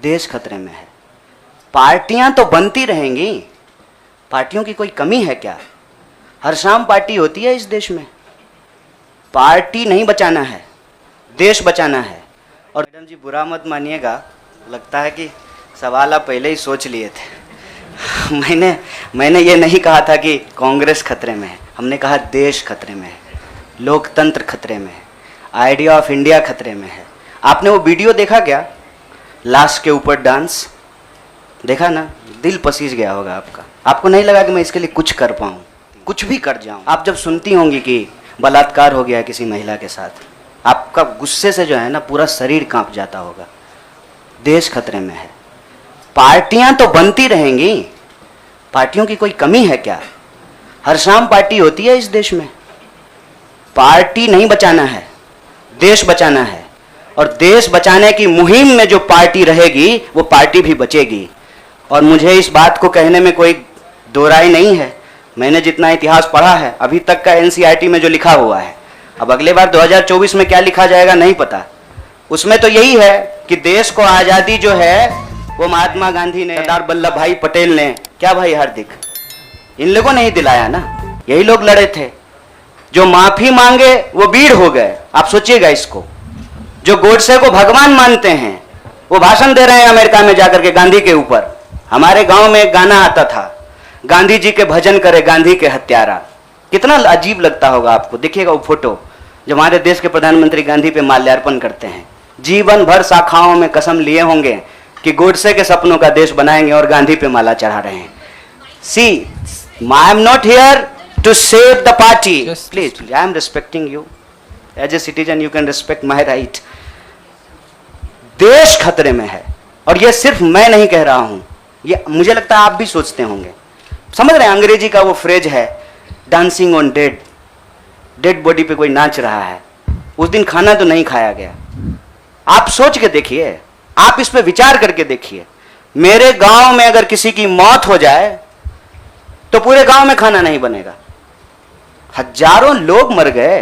देश खतरे में है। पार्टियां तो बनती रहेंगी, पार्टियों की कोई कमी है क्या? हर शाम पार्टी होती है इस देश में। पार्टी नहीं बचाना है, देश बचाना है। और मैडम जी बुरा मत मानिएगा, लगता है कि सवाल आप पहले ही सोच लिए थे। मैंने ये नहीं कहा था कि कांग्रेस खतरे में है, हमने कहा देश खतरे में है, लोकतंत्र खतरे में है, आइडिया ऑफ इंडिया खतरे में है। आपने वो वीडियो देखा क्या, लाश के ऊपर डांस देखा ना? दिल पसीज गया होगा आपका। आपको नहीं लगा कि मैं इसके लिए कुछ कर पाऊँ, कुछ भी कर जाऊँ? आप जब सुनती होंगी कि बलात्कार हो गया किसी महिला के साथ, आपका गुस्से से जो है ना पूरा शरीर कांप जाता होगा। देश खतरे में है। पार्टियां तो बनती रहेंगी, पार्टियों की कोई कमी है क्या? हर शाम पार्टी होती है इस देश में। पार्टी नहीं बचाना है, देश बचाना है। और देश बचाने की मुहिम में जो पार्टी रहेगी वो पार्टी भी बचेगी। और मुझे इस बात को कहने में कोई दो राय नहीं है। मैंने जितना इतिहास पढ़ा है अभी तक का एनसीईआरटी में जो लिखा हुआ है, अब अगले बार 2024 में क्या लिखा जाएगा नहीं पता। उसमें तो यही है कि देश को आज़ादी जो है वो महात्मा गांधी ने, सरदार वल्लभ भाई पटेल ने, क्या भाई हार्दिक, इन लोगों ने ही दिलाया ना। यही लोग लड़े थे। जो माफी मांगे वो वीर हो गए। आप सोचिएगा इसको। जो गोडसे को भगवान मानते हैं वो भाषण दे रहे हैं अमेरिका में जाकर के गांधी के ऊपर। हमारे गांव में एक गाना आता था, गांधी जी के भजन करे गांधी के हत्यारा। कितना अजीब लगता होगा आपको। देखिएगा वो फोटो जब हमारे देश के प्रधानमंत्री गांधी पे माल्यार्पण करते हैं। जीवन भर शाखाओं में कसम लिए होंगे कि गोडसे के सपनों का देश बनाएंगे और गांधी पे माला चढ़ा रहे हैं। See, I am not here to save the party, please, I am respecting you as a citizen, you can respect my right. देश खतरे में है। और ये सिर्फ मैं नहीं कह रहा हूं, ये मुझे लगता है आप भी सोचते होंगे। समझ रहे हैं, अंग्रेजी का वो फ्रेज है dancing on dead, dead body पे कोई नाच रहा है। उस दिन खाना तो नहीं खाया गया। आप सोच के देखिए, आप इस पे विचार करके देखिए। मेरे गांव में अगर किसी की मौत हो जाए तो पूरे गांव में खाना नहीं बनेगा। हजारों लोग मर गए।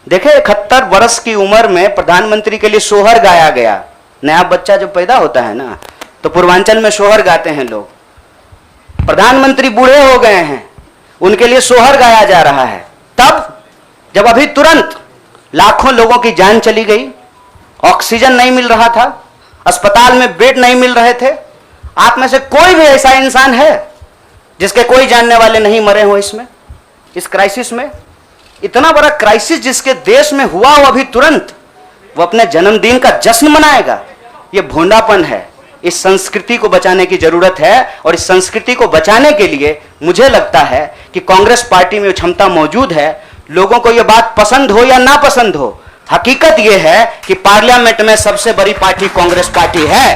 देखे 71 वर्ष की उम्र में प्रधानमंत्री के लिए सोहर गाया गया। नया बच्चा जब पैदा होता है ना तो पूर्वांचल में सोहर गाते हैं लोग। प्रधानमंत्री बूढ़े हो गए हैं, उनके लिए सोहर गाया जा रहा है। तब जब अभी तुरंत लाखों लोगों की जान चली गई, ऑक्सीजन नहीं मिल रहा था, अस्पताल में बेड नहीं मिल रहे थे। आप में से कोई भी ऐसा इंसान है जिसके कोई जानने वाले नहीं मरे हो इसमें, इस क्राइसिस में? इतना बड़ा क्राइसिस जिसके देश में हुआ वो अभी तुरंत वो अपने जन्मदिन का जश्न मनाएगा। ये भोंडापन है। इस संस्कृति को बचाने की जरूरत है। और इस संस्कृति को बचाने के लिए मुझे लगता है कि कांग्रेस पार्टी में क्षमता मौजूद है। लोगों को यह बात पसंद हो या ना पसंद हो, हकीकत यह है कि पार्लियामेंट में सबसे बड़ी पार्टी कांग्रेस पार्टी है।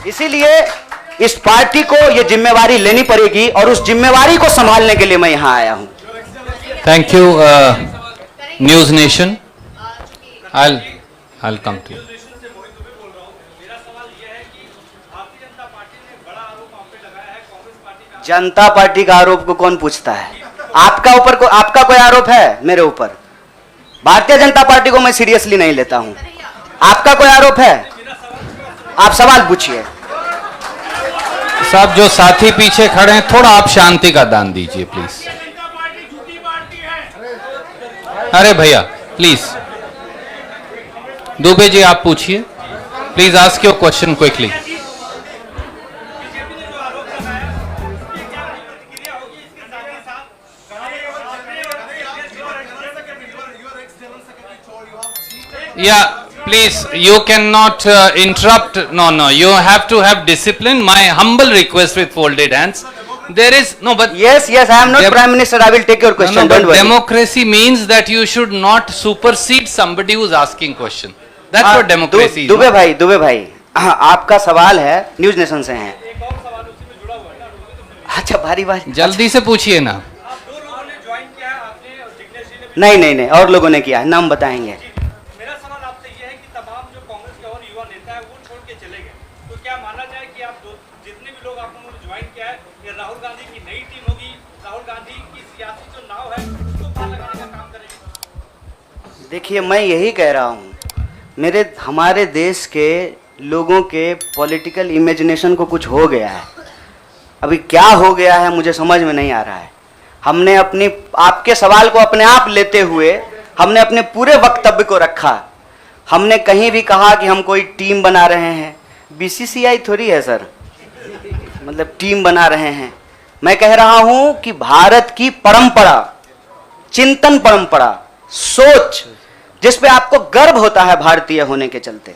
इसीलिए इस पार्टी को यह जिम्मेवारी लेनी पड़ेगी और उस जिम्मेवारी को संभालने के लिए मैं यहां आया हूं। Thank you news nation. I'll come to you. Janata party का आरोप को कौन पूछता है? आपका कोई आरोप है मेरे ऊपर? भारतीय जनता पार्टी को मैं सीरियसली नहीं लेता हूं। आपका कोई आरोप है? आप सवाल पूछिए। साहब जो साथी पीछे खड़े हैं, थोड़ा आप शांति का दान दीजिए प्लीज। अरे भैया प्लीज, दुबे जी आप पूछिए please, ask your question quickly. Yeah, please, you cannot interrupt. No, you have to have discipline. My humble request with folded hands. There is no, but yes, I am not Prime Minister. I will take your question. No, don't worry. Democracy means that you should not supersede somebody who's asking question. That's what democracy is. Dubey भाई, आपका सवाल है, news nation से हैं। अच्छा, भारी जल्दी से पूछिए ना। नहीं, और लोगों ने किया, नाम बताएंगे। मेरा सवाल आपसे यह है कि तमाम जो कांग्रेस के और युवा नेता है वो छोड़ के चले गए, तो क्या माना जाए कि आप जितने भी लोग आपने ज्वाइन किया है, ये राहुल गांधी की नई टीम होगी, राहुल गांधी की सियासी जो नाव है उसको पार लगाने का काम करेगी? देखिए, मैं यही कह रहा हूँ, हमारे देश के लोगों के पॉलिटिकल इमेजिनेशन को कुछ हो गया है। अभी क्या हो गया है मुझे समझ में नहीं आ रहा है। हमने अपनी आपके सवाल को अपने आप लेते हुए हमने अपने पूरे वक्तव्य को रखा। हमने कहीं भी कहा कि हम कोई टीम बना रहे हैं, बीसीसीआई थोड़ी है सर, मतलब टीम बना रहे हैं। मैं कह रहा हूं कि भारत की परंपरा, चिंतन परंपरा, सोच, जिस पे आपको गर्व होता है भारतीय होने के चलते,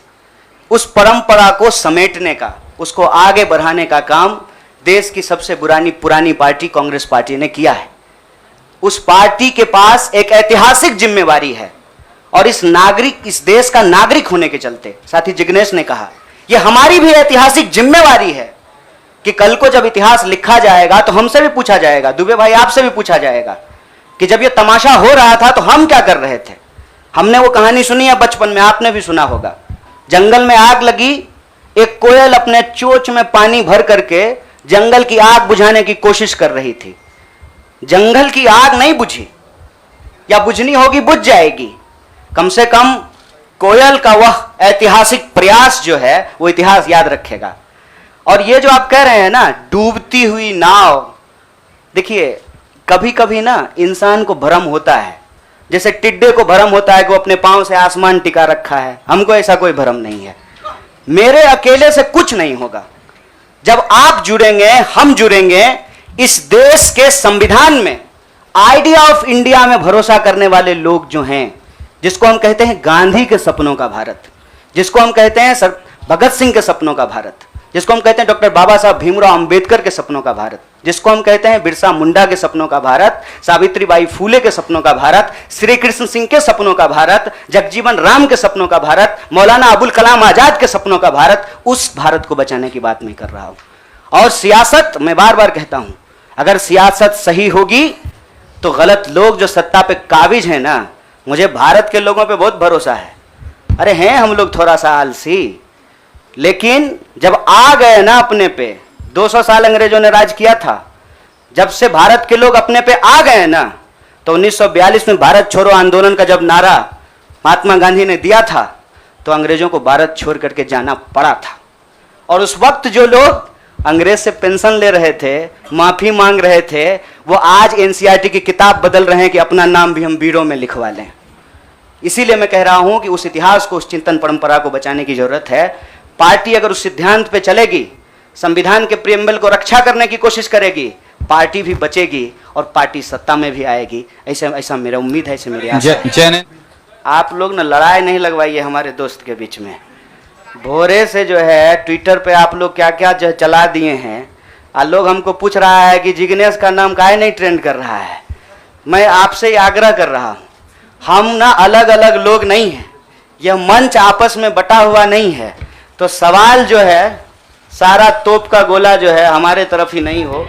उस परंपरा को समेटने का, उसको आगे बढ़ाने का काम देश की सबसे पुरानी पार्टी कांग्रेस पार्टी ने किया है। उस पार्टी के पास एक ऐतिहासिक जिम्मेवारी है और इस देश का नागरिक होने के चलते, साथी जिग्नेश ने कहा, यह हमारी भी ऐतिहासिक जिम्मेवारी है कि कल को जब इतिहास लिखा जाएगा तो हमसे भी पूछा जाएगा, दुबे भाई आपसे भी पूछा जाएगा कि जब यह तमाशा हो रहा था तो हम क्या कर रहे थे। हमने वो कहानी सुनी है बचपन में, आपने भी सुना होगा। जंगल में आग लगी, एक कोयल अपने चोंच में पानी भर करके जंगल की आग बुझाने की कोशिश कर रही थी। जंगल की आग नहीं बुझी, या बुझनी होगी बुझ जाएगी। कम से कम कोयल का वह ऐतिहासिक प्रयास जो है वो इतिहास याद रखेगा। और ये जो आप कह रहे हैं ना, डूबती हुई नाव, देखिए कभी कभी ना इंसान को भ्रम होता है, जैसे टिड्डे को भ्रम होता है कि वो अपने पांव से आसमान टिका रखा है। हमको ऐसा कोई भ्रम नहीं है। मेरे अकेले से कुछ नहीं होगा। जब आप जुड़ेंगे, हम जुड़ेंगे, इस देश के संविधान में, आइडिया ऑफ इंडिया में भरोसा करने वाले लोग जो हैं, जिसको हम कहते हैं गांधी के सपनों का भारत, जिसको हम कहते हैं भगत सिंह के सपनों का भारत, जिसको हम कहते हैं डॉक्टर बाबा साहब भीमराव अंबेडकर के सपनों का भारत, जिसको हम कहते हैं बिरसा मुंडा के सपनों का भारत, सावित्रीबाई फूले के सपनों का भारत, श्री कृष्ण सिंह के सपनों का भारत, जगजीवन राम के सपनों का भारत, मौलाना अबुल कलाम आजाद के सपनों का भारत, उस भारत को बचाने की बात मैं कर रहा हूं। और सियासत, मैं बार बार कहता हूं, अगर सियासत सही होगी तो गलत लोग जो सत्ता पे काबिज हैं ना, मुझे भारत के लोगों पे बहुत भरोसा है। अरे हैं हम लोग थोड़ा सा आलसी, लेकिन जब आ गए ना अपने पे, 200 साल अंग्रेजों ने राज किया था, जब से भारत के लोग अपने पे आ गए ना, तो 1942 में भारत छोड़ो आंदोलन का जब नारा महात्मा गांधी ने दिया था, तो अंग्रेजों को भारत छोड़ करके जाना पड़ा था। और उस वक्त जो लोग अंग्रेज से पेंशन ले रहे थे, माफी मांग रहे थे, वो आज एनसीईआरटी की किताब बदल रहे हैं कि अपना नाम भी हम बीड़ों में लिखवा लें। इसीलिए मैं कह रहा हूं कि उस इतिहास को, उस चिंतन परंपरा को बचाने की जरूरत है। पार्टी अगर उस सिद्धांत पे चलेगी, संविधान के प्रियम्बल को रक्षा करने की कोशिश करेगी, पार्टी भी बचेगी और पार्टी सत्ता में भी आएगी। ऐसा मेरा उम्मीद है, ऐसे मेरी आशा है। आप लोग ना लड़ाई नहीं लगवाइए हमारे दोस्त के बीच में। भोरे से जो है ट्विटर पे आप लोग क्या क्या जो चला दिए हैं, लोग हमको पूछ रहा है कि जिग्नेश का नाम काहे नहीं ट्रेंड कर रहा है। मैं आपसे ही आग्रह कर रहा हूँ, हम ना अलग अलग लोग नहीं हैं, यह मंच आपस में बटा हुआ नहीं है। तो सवाल जो है, सारा तोप का गोला जो है हमारे तरफ ही नहीं हो,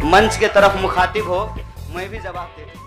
मंच के तरफ मुखातिब हो, मैं भी जवाब दे दूँ।